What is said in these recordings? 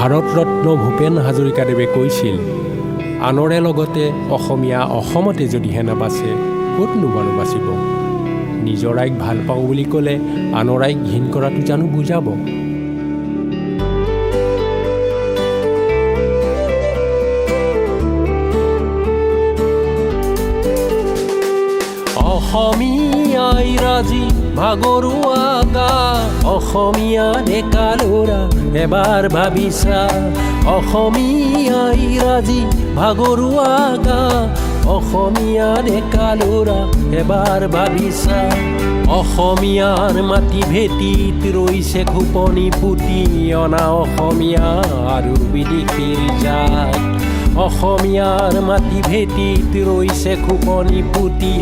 ভাৰতৰত্ন ভূপেন হাজৰিকাদেৱে কৈছিল, আনৰে লগতে অসমীয়া অসমতে যদিহে নাবাচে ক'তনো বাৰু বাচিব। নিজৰ আইক ভাল পাওঁ বুলি ক'লে আনৰ আইক ঘিণ কৰাটো জানো বুজাব? অসমীয়াই ৰাজি ভাগৰুৱা গা, অসমীয়া ডেকা ল'ৰা এবাৰ ভাবিছা। অসমীয়াই ৰাজি ভাগৰুৱা গা, অসমীয়া ডেকা ল'ৰা এবাৰ ভাবিছা। অসমীয়াৰ মাটি ভেটিত ৰৈছে খোপনি পুতি অনা অসমীয়া আৰু বিদেশীৰ জাত। অসমীয়াৰ মাটি ভেটিত ৰৈছে খোপনি পুতি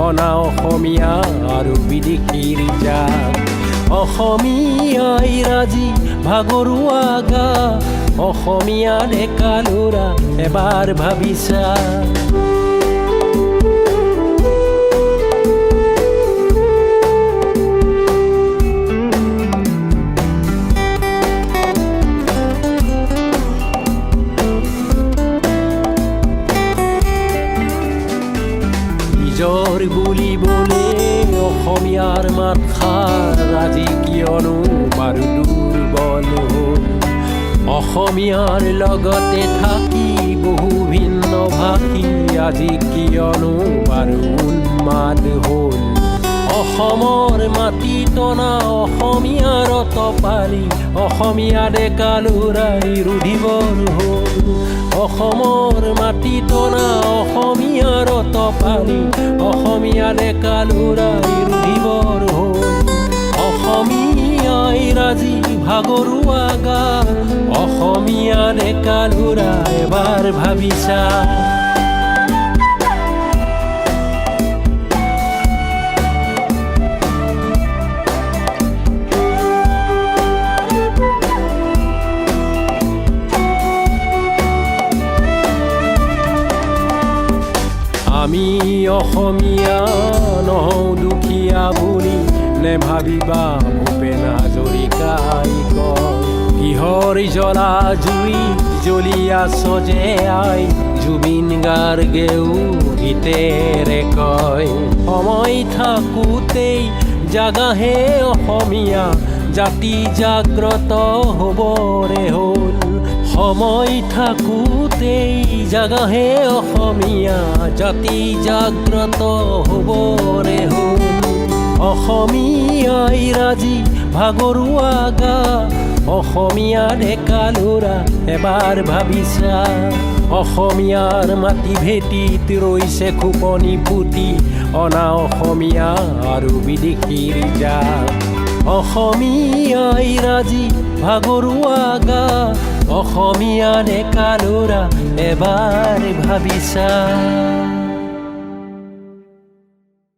অনা অসমীয়া আৰু বিদেশীৰ জাত। অসমীয়াই ৰাজি ভাগৰুৱা গা, অসমীয়া ডেকা ল'ৰা এবাৰ ভাবিছা। নিজৰ বুলিবলে অসমীয়াৰ মাতষাৰ আজি কিয়নো বাৰু দুৰ্বল হ'ল। অসমীয়াৰ লগতে থাকি বহু ভিন্ন ভাষী আজি কিয়নো বাৰু উন্মাদ হ'ল। অসমৰ মাটি টনা অসমীয়াৰ টপালি, অসমীয়া ডেকা ল'ৰাই ৰুধিবৰ হ'ল। অসমৰ মাটি টনা অসমীয়াৰ টপালি, অসমীয়া ডেকা ল'ৰাই ৰুধিবৰ হ'ল। অসমীয়াই ৰাজি ভাগৰুৱা গা, অসমীয়া ডেকা ল'ৰা এবাৰ ভাবিছা। আমি অসমীয়া নহওঁ দুখীয়া বুলি নেভাবিবা ভূপেন হাজৰিকাই কয়। কিহৰ জ্বলা জুই জ্বলি আছ যে আই, জুবিন গাৰ্গেও গীতেৰে কয়। সময় থাকোঁতেই জাগাহে অসমীয়া জাতি জাগ্ৰত হ'বৰে হ'ল। সময় থাকোঁতেই জাগাহে অসমীয়া জাতি জাগ্ৰত হ'বৰে হ'ল। অসমীয়াই ৰাজি ভাগৰুৱা গা, অসমীয়া ডেকা ল'ৰা এবাৰ ভাবিছা। অসমীয়াৰ মাটি ভেটিত ৰৈছে খোপনি পুতি অনা অসমীয়া আৰু বিদেশীৰ জাত। অসমীয়াই ৰাজি ভাগৰুৱা গা, অসমীয়া ডেকা ল'ৰা এবাৰ ভাবিছা।